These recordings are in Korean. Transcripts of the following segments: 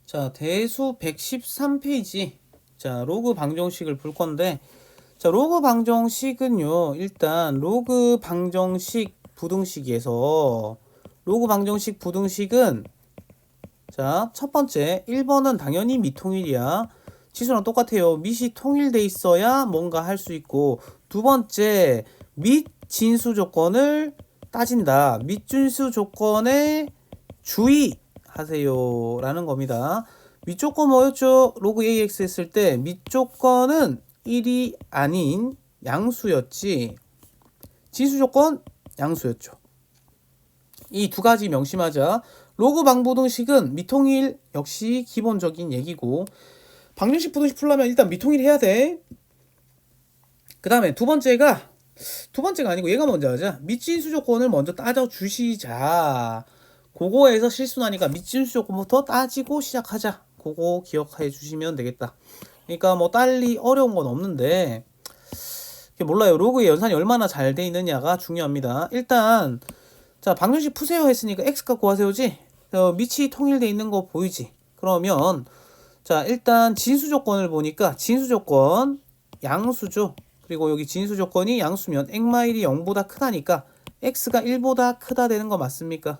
자, 대수 113페이지. 자, 로그 방정식을 볼 건데, 자, 로그 방정식은요, 일단, 로그 방정식 부등식에서, 로그 방정식 부등식은, 자, 첫 번째, 1번은 당연히 미통일이야. 지수랑 똑같아요. 밑이 통일돼 있어야 뭔가 할 수 있고, 두 번째, 밑 진수 조건을 따진다. 밑 진수 조건에 주의하세요. 라는 겁니다. 밑조건 뭐였죠? 로그 AX 했을 때 밑조건은 1이 아닌 양수였지. 진수 조건 양수였죠. 이 두 가지 명심하자. 로그 방부등식은 미통일 역시 기본적인 얘기고, 방정식 부등식 풀려면 일단 미통일 해야 돼. 그 다음에 두 번째가 아니고 얘가 먼저 하자. 밑진수 조건을 먼저 따져 주시자. 그거에서 실수 나니까 밑진수 조건부터 따지고 시작하자. 그거 기억해 주시면 되겠다. 그러니까 뭐 딸리 어려운 건 없는데, 몰라요. 로그의 연산이 얼마나 잘 돼 있느냐가 중요합니다. 일단 자, 방정식 푸세요 했으니까 x값 구하세요지. 밑이 통일돼 있는 거 보이지? 그러면 자, 일단 진수 조건을 보니까 진수 조건 양수죠. 그리고 여기 진수 조건이 양수면 액마일이 0보다 크다니까 x가 1보다 크다 되는 거 맞습니까?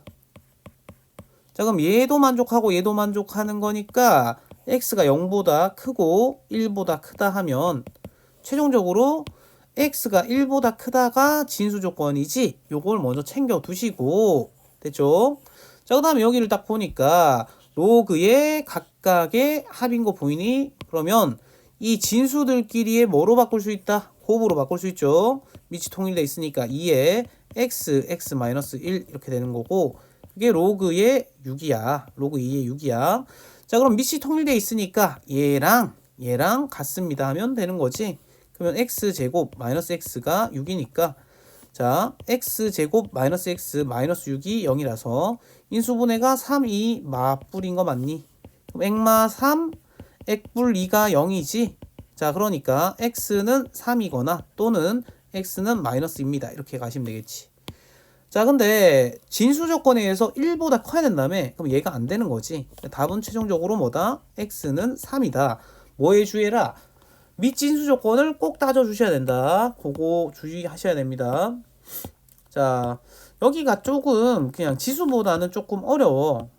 자, 그럼 얘도 만족하고 얘도 만족하는 거니까 x가 0보다 크고 1보다 크다 하면 최종적으로 x가 1보다 크다가 진수 조건이지. 요걸 먼저 챙겨 두시고 됐죠? 자, 그 다음에 여기를 딱 보니까 로그의 각각의 합인 거 보이니? 그러면 이 진수들끼리의 뭐로 바꿀 수 있다? 곱으로 바꿀 수 있죠. 밑이 통일돼 있으니까 2에 x, x-1 이렇게 되는 거고, 그게 로그의 6이야. 로그 2의 6이야. 자, 그럼 밑이 통일돼 있으니까 얘랑 같습니다 하면 되는 거지. 그러면 x제곱 마이너스 x가 6이니까 자, x제곱 마이너스 x 마이너스 6이 0이라서 인수분해가 3, 2 맞불인 거 맞니? 그럼 액마 3, 액불 2가 0이지? 자, 그러니까 x는 3이거나 또는 x는 마이너스입니다. 이렇게 가시면 되겠지. 자, 근데 진수 조건에 의해서 1보다 커야 된다며? 그럼 얘가 안 되는 거지. 답은 최종적으로 뭐다? x는 3이다. 뭐에 주의해라? 밑진수 조건을 꼭 따져 주셔야 된다. 그거 주의하셔야 됩니다. 자, 여기가 조금 그냥 지수보다는 조금 어려워.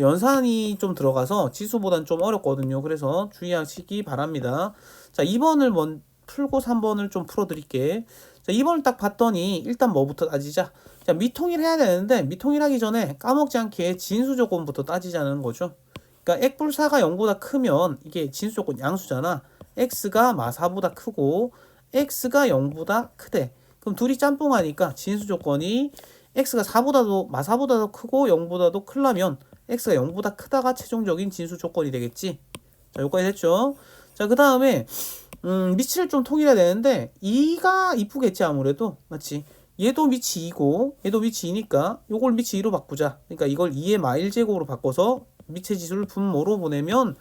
연산이 좀 들어가서 지수보다는 좀 어렵거든요. 그래서 주의하시기 바랍니다. 자, 2번을 풀고 3번을 좀 풀어드릴게. 자, 2번을 딱 봤더니 일단 뭐부터 따지자. 자, 미통일 해야 되는데 미통일하기 전에 까먹지 않게 진수 조건부터 따지자는 거죠. 그러니까 액불사가 0보다 크면 이게 진수 조건 양수잖아. x가 마4보다 크고 x가 0보다 크대. 그럼 둘이 짬뽕하니까 진수 조건이 x가 마4보다도 크고 0보다도 크려면 x가 0보다 크다가 최종적인 진수 조건이 되겠지. 자, 여기까지 됐죠. 자, 그 다음에 밑을 좀 통일해야 되는데 2가 이쁘겠지 아무래도. 맞지? 얘도 밑이 2고 얘도 밑이 2니까 요걸 밑이 2로 바꾸자. 그러니까 이걸 2의 마1제곱으로 바꿔서 밑의 지수를 분모로 보내면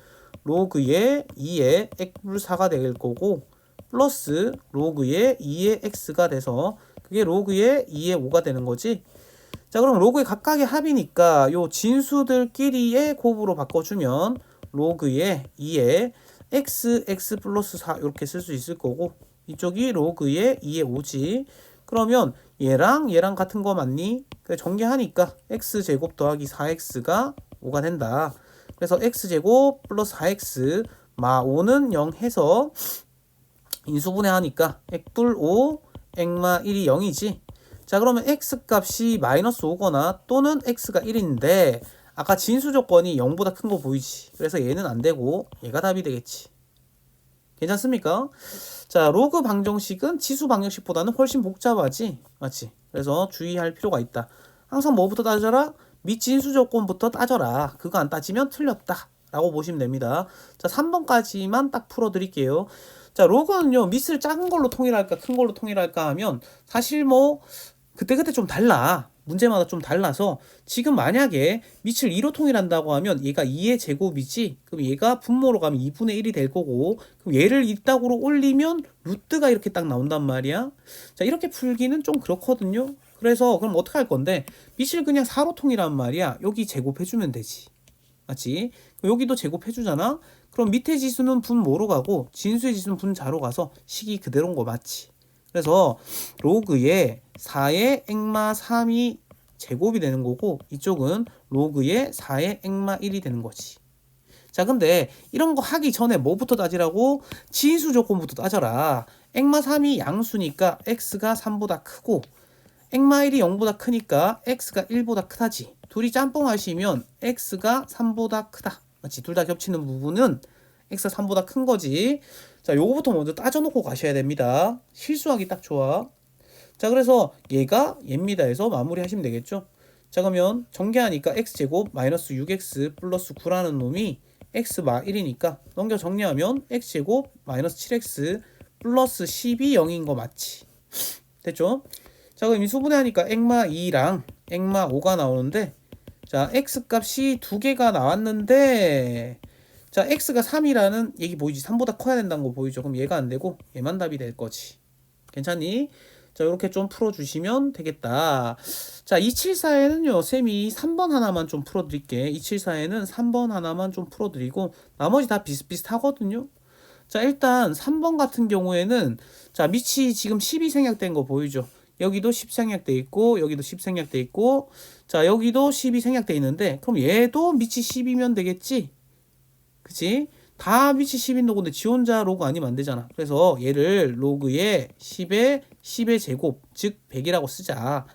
로그의 2의 액불4가 될 거고 플러스 로그의 2의 x가 돼서 그게 로그의 2의 5가 되는 거지. 자, 그럼 로그의 각각의 합이니까 요 진수들끼리의 곱으로 바꿔주면 로그의 2의 x 플러스 4 이렇게 쓸 수 있을 거고 이쪽이 로그의 2의 5지. 그러면 얘랑 같은 거 맞니? 전개하니까 x제곱 더하기 4x가 5가 된다. 그래서 x제곱 플러스 4x 마 5는 0 해서 인수분해하니까 액불 5, 액마 1이 0이지. 자, 그러면 x값이 마이너스 5거나 또는 x가 1인데 아까 진수 조건이 0보다 큰 거 보이지. 그래서 얘는 안 되고 얘가 답이 되겠지. 괜찮습니까? 자, 로그 방정식은 지수 방정식보다는 훨씬 복잡하지. 맞지? 그래서 주의할 필요가 있다. 항상 뭐부터 따져라? 밑진수 조건부터 따져라. 그거 안 따지면 틀렸다 라고 보시면 됩니다. 자, 3번까지만 딱 풀어드릴게요. 자, 로그는요, 밑을 작은 걸로 통일할까 큰 걸로 통일할까 하면 사실 뭐 그때그때 좀 달라. 문제마다 좀 달라서 지금 만약에 밑을 2로 통일한다고 하면 얘가 2의 제곱이지. 그럼 얘가 분모로 가면 2분의 1이 될 거고, 그럼 얘를 이따구로 올리면 루트가 이렇게 딱 나온단 말이야. 자, 이렇게 풀기는 좀 그렇거든요. 그래서 그럼 어떻게 할 건데 밑을 그냥 4로 통일하면 말이야. 여기 제곱해주면 되지. 맞지? 여기도 제곱해주잖아. 그럼 밑에 지수는 분 뭐로 가고 진수의 지수는 분 자로 가서 식이 그대로인 거 맞지? 그래서 로그의 4의 액마 3이 제곱이 되는 거고 이쪽은 로그의 4의 액마 1이 되는 거지. 자, 근데 이런 거 하기 전에 뭐부터 따지라고? 진수 조건부터 따져라. 액마 3이 양수니까 x가 3보다 크고 액마 1이 0보다 크니까 x가 1보다 크다지. 둘이 짬뽕 하시면 x가 3보다 크다. 맞지? 둘 다 겹치는 부분은 x가 3보다 큰 거지. 자, 요거부터 먼저 따져놓고 가셔야 됩니다. 실수하기 딱 좋아. 자, 그래서 얘가 얘입니다 해서 마무리 하시면 되겠죠. 자, 그러면 전개하니까 x제곱 마이너스 6x 플러스 9라는 놈이 x 마 1이니까 넘겨 정리하면 x제곱 마이너스 7x 플러스 10이 0인 거 맞지? 됐죠? 자, 그럼 이 수분해하니까 액마 2랑 액마 5가 나오는데 자, x 값이 두 개가 나왔는데 자, x가 3이라는 얘기 보이지? 3보다 커야 된다는 거 보이죠? 그럼 얘가 안 되고 얘만 답이 될 거지. 괜찮니? 자, 이렇게 좀 풀어주시면 되겠다. 자, 274에는요, 쌤이 3번 하나만 좀 풀어드릴게. 274에는 3번 하나만 좀 풀어드리고, 나머지 다 비슷비슷하거든요. 자, 일단 3번 같은 경우에는, 자, 밑이 지금 10이 생략된 거 보이죠? 여기도 10 생략돼 있고, 여기도 10 생략돼 있고, 자, 여기도 10이 생략돼 있는데, 그럼 얘도 밑이 10이면 되겠지? 그치? 다 밑이 10인 로그인데 지 혼자 로그 아니면 안 되잖아. 그래서 얘를 로그의 10의 제곱, 즉 100이라고 쓰자.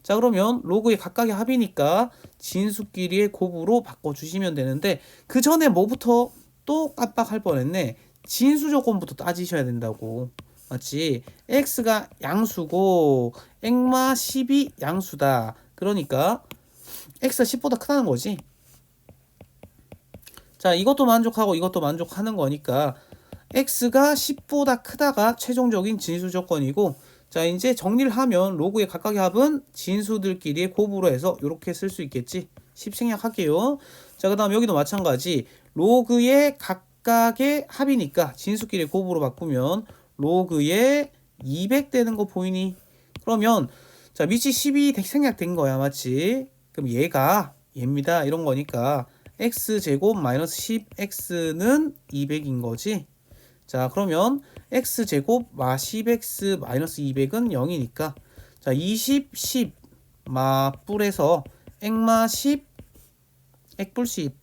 자, 그러면 로그의 각각의 합이니까 진수끼리의 곱으로 바꿔주시면 되는데 그 전에 뭐부터 또 깜빡할 뻔했네. 진수 조건부터 따지셔야 된다고. 맞지? x가 양수고 액마 10이 양수다. 그러니까 x가 10보다 크다는 거지. 자, 이것도 만족하고 이것도 만족하는 거니까 x가 10보다 크다가 최종적인 진수 조건이고 자, 이제 정리를 하면 로그의 각각의 합은 진수들끼리의 곱으로 해서 이렇게 쓸 수 있겠지. 10 생략할게요. 자, 그 다음 여기도 마찬가지 로그의 각각의 합이니까 진수끼리의 곱으로 바꾸면 로그의 200 되는 거 보이니? 그러면 자, 밑이 10이 생략된 거야. 맞지? 그럼 얘가 얘입니다. 이런 거니까 x제곱 마이너스 10x는 200인 거지. 자, 그러면 x제곱 마 10x 마이너스 200은 0이니까 자, 20, 10 마 뿔에서 액마 10, 액뿔 10,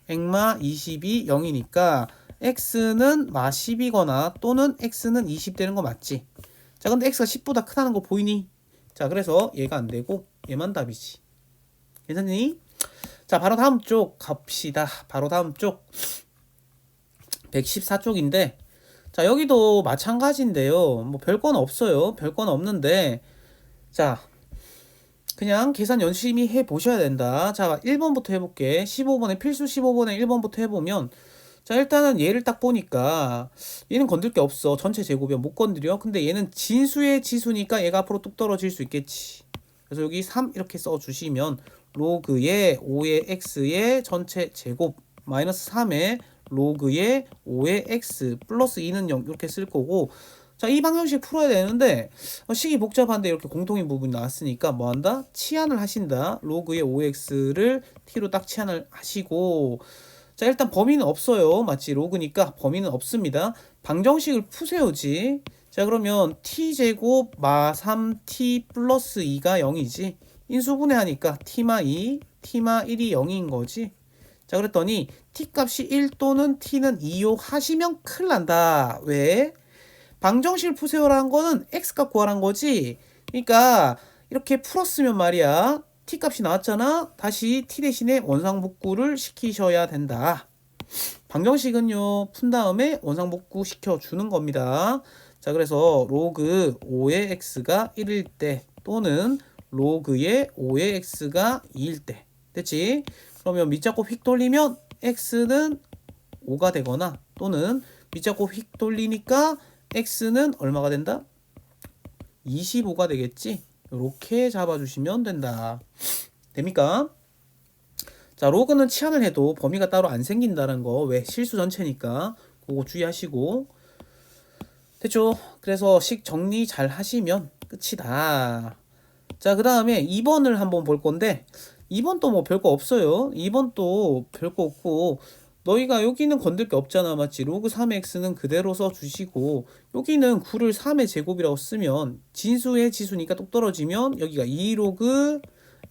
액마 20이 0이니까 x는 마 10이거나 또는 x는 20 되는 거 맞지? 자, 근데 x가 10보다 크다는 거 보이니? 자, 그래서 얘가 안 되고 얘만 답이지. 괜찮니? 자, 바로 다음 쪽 갑시다. 바로 다음 쪽 114쪽인데 자, 여기도 마찬가지인데요. 뭐 별건 없어요. 별건 없는데 자, 그냥 계산 열심히 해보셔야 된다. 자, 1번부터 해볼게. 15번에 필수 15번에 1번부터 해보면 자, 일단은 얘를 딱 보니까 얘는 건들 게 없어. 전체 제곱이야. 못 건드려. 근데 얘는 진수의 지수니까 얘가 앞으로 뚝 떨어질 수 있겠지. 그래서 여기 3 이렇게 써주시면 로그의 5의 x의 전체 제곱 마이너스 3의 로그의 5의 x 플러스 2는 0 이렇게 쓸 거고 자, 이 방정식 풀어야 되는데 식이 복잡한데 이렇게 공통인 부분이 나왔으니까 뭐 한다? 치환을 하신다. 로그의 5x를 t로 딱 치환을 하시고 자, 일단 범위는 없어요. 맞지? 로그니까 범위는 없습니다. 방정식을 푸세요지. 자, 그러면 t제곱 마 3t 플러스 2가 0이지. 인수분해 하니까 t마 2, t마 1이 0인 거지. 자, 그랬더니 t 값이 1 또는 t는 2요 하시면 큰일 난다. 왜? 방정식을 푸세요라는 거는 x값 구하라는 거지. 그러니까 이렇게 풀었으면 말이야. t 값이 나왔잖아. 다시 t 대신에 원상복구를 시키셔야 된다. 방정식은요, 푼 다음에 원상복구 시켜주는 겁니다. 자, 그래서 로그 5의 x가 1일 때 또는 로그의 5의 x가 2일 때 됐지? 그러면 밑잡고 휙 돌리면 x는 5가 되거나 또는 밑잡고 휙 돌리니까 x는 얼마가 된다? 25가 되겠지? 이렇게 잡아주시면 된다. 됩니까? 자, 로그는 치환을 해도 범위가 따로 안 생긴다는 거. 왜? 실수 전체니까. 그거 주의하시고. 됐죠? 그래서 식 정리 잘 하시면 끝이다. 자, 그 다음에 2번을 한번 볼 건데 2번 또 뭐 별거 없어요. 2번 또 별거 없고 너희가 여기는 건들 게 없잖아. 맞지? 로그 3x는 그대로 써주시고 여기는 9를 3의 제곱이라고 쓰면 진수의 지수니까 똑 떨어지면 여기가 2로그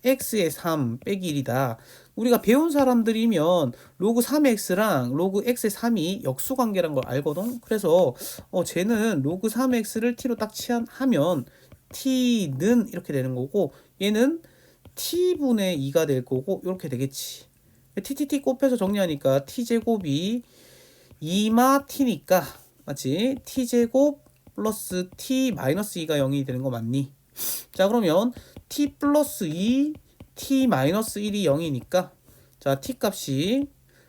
x의 3 빼기 1이다. 우리가 배운 사람들이면 로그 3x랑 로그 x의 3이 역수관계란 걸 알거든. 그래서 쟤는 로그 3x를 t로 딱 하면 t는 이렇게 되는 거고 얘는 t분의 2가 될 거고 이렇게 되겠지. ttt 곱해서 정리하니까 t제곱이 2마 t니까 맞지? t제곱 플러스 t 마이너스 2가 0이 되는 거 맞니? 자 그러면 t 플러스 2 t 마이너스 1이 0이니까 자 t 값이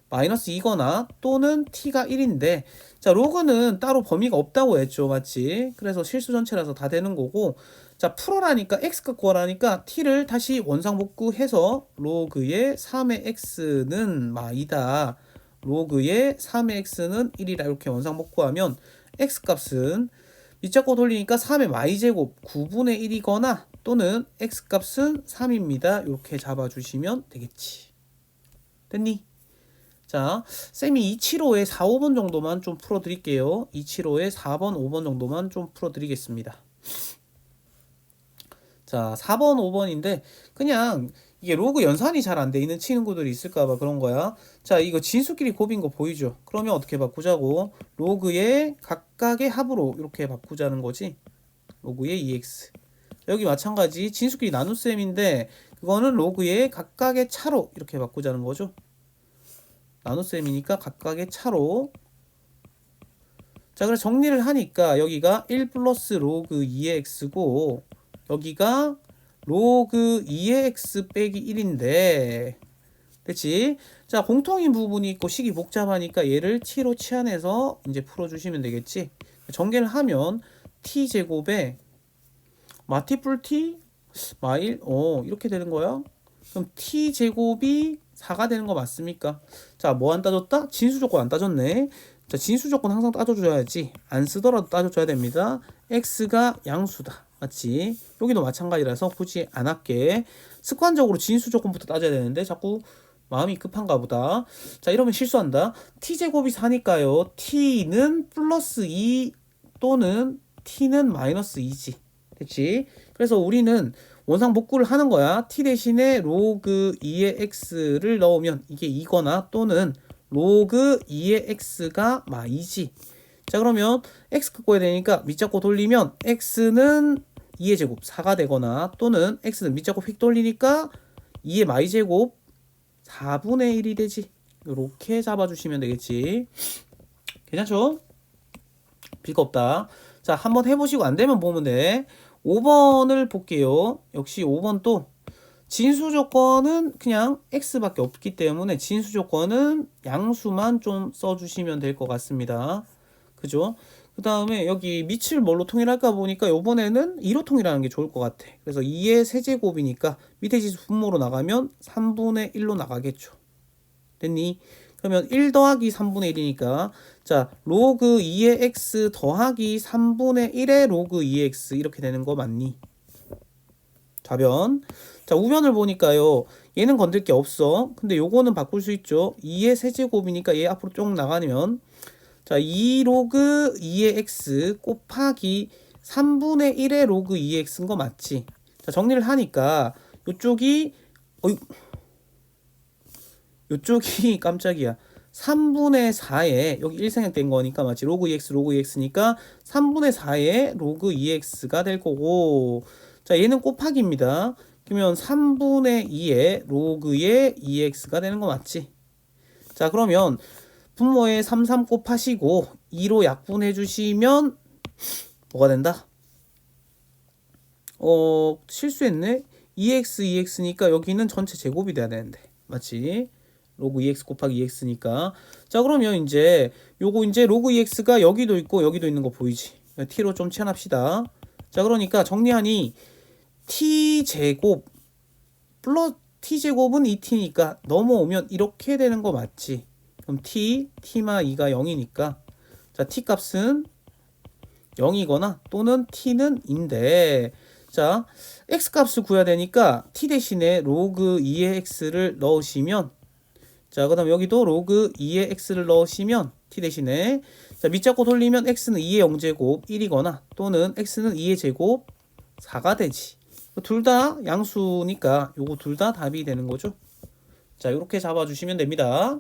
마이너스 2거나 또는 t가 1인데 자 로그는 따로 범위가 없다고 했죠. 맞지? 그래서 실수 전체라서 다 되는 거고 자 풀어라니까 x값 구하라니까 t를 다시 원상복구해서 로그의 3의 x는 마이다. 로그의 3의 x는 1이라 이렇게 원상복구하면 x값은 밑잡고 돌리니까 3의 마이제곱 9분의 1이거나 또는 x값은 3입니다. 이렇게 잡아주시면 되겠지. 됐니? 자, 쌤이 275에 4, 5번 정도만 좀 풀어드릴게요. 275에 4번, 5번 정도만 좀 풀어드리겠습니다. 자, 4번, 5번인데 그냥 이게 로그 연산이 잘 안 돼 있는 친구들이 있을까봐 그런 거야. 자, 이거 진수끼리 곱인 거 보이죠? 그러면 어떻게 바꾸자고? 로그의 각각의 합으로 이렇게 바꾸자는 거지. 로그의 2x. 여기 마찬가지 진수끼리 나눗셈인데 그거는 로그의 각각의 차로 이렇게 바꾸자는 거죠. 나눗셈이니까 각각의 차로. 자, 그래서 정리를 하니까 여기가 1 플러스 로그 2의 x고 여기가 로그 2의 x 빼기 1인데 됐지? 자, 공통인 부분이 있고 식이 복잡하니까 얘를 t로 치환해서 이제 풀어주시면 되겠지? 전개를 하면 t제곱에 마티플 t 마일 이렇게 되는 거야. 그럼 t제곱이 4가 되는 거 맞습니까? 자, 뭐 안 따졌다? 진수 조건 안 따졌네. 자, 진수 조건 항상 따져줘야지. 안 쓰더라도 따져줘야 됩니다. x가 양수다. 맞지? 여기도 마찬가지라서 굳이 안 할게. 습관적으로 진수 조건부터 따져야 되는데 자꾸 마음이 급한가 보다. 자, 이러면 실수한다. t제곱이 4니까요. t는 플러스 2 또는 t는 마이너스 2지. 됐지? 그래서 우리는 원상 복구를 하는 거야. t 대신에 로그 2의 x를 넣으면 이게 2거나 또는 로그 2의 x가 마이지. 자, 그러면 x 끄고야 되니까 밑잡고 돌리면 x는 2의 제곱 4가 되거나 또는 x는 밑잡고 휙 돌리니까 2의 마이제곱 4분의 1이 되지. 이렇게 잡아주시면 되겠지. 괜찮죠? 빌거 없다. 자, 한번 해보시고 안 되면 보면 돼. 5번을 볼게요. 역시 5번 또 진수 조건은 그냥 x밖에 없기 때문에 진수 조건은 양수만 좀 써주시면 될 것 같습니다. 그죠? 그 다음에 여기 밑을 뭘로 통일할까 보니까 이번에는 2로 통일하는 게 좋을 것 같아. 그래서 2의 세제곱이니까 밑에 지수 분모로 나가면 3분의 1로 나가겠죠. 됐니? 그러면 1 더하기 3분의 1이니까 자 로그 2의 x 더하기 3분의 1의 로그 2의 x 이렇게 되는 거 맞니? 좌변. 자 우변을 보니까요. 얘는 건들 게 없어. 근데 요거는 바꿀 수 있죠. 2의 세제곱이니까 얘 앞으로 쭉 나가면 자 2 로그 2의 x 곱하기 3분의 1의 로그 2의 x인 거 맞지? 자 정리를 하니까 요쪽이 요쪽이 깜짝이야. 3분의 4에 여기 1생략된 거니까 맞지? 로그 2x 로그 2x니까 3분의 4에 로그 2x가 될 거고 자 얘는 곱하기입니다. 그러면 3분의 2에 로그의 2x가 되는 거 맞지? 자 그러면 분모에 3 곱하시고 2로 약분해 주시면 뭐가 된다? 실수했네. 2x 2x니까 여기는 전체 제곱이 돼야 되는데 맞지? 로그 2x 곱하기 2x니까 자 그러면 이제 요거 이제 로그 2x가 여기도 있고 여기도 있는 거 보이지? t로 좀 치환합시다. 자 그러니까 정리하니 t제곱 플러스 t제곱은 2t니까 넘어오면 이렇게 되는 거 맞지? 그럼 t마 2가 0이니까 자 t값은 0이거나 또는 t는 인데 자, x 값을 구해야 되니까 t 대신에 로그 2의 x를 넣으시면, 자, 그 다음 여기도 로그 2의 x를 넣으시면 t 대신에, 자, 밑잡고 돌리면 x는 2의 0제곱 1이거나 또는 x는 2의 제곱 4가 되지. 둘 다 양수니까 요거 둘 다 답이 되는 거죠. 자, 이렇게 잡아주시면 됩니다.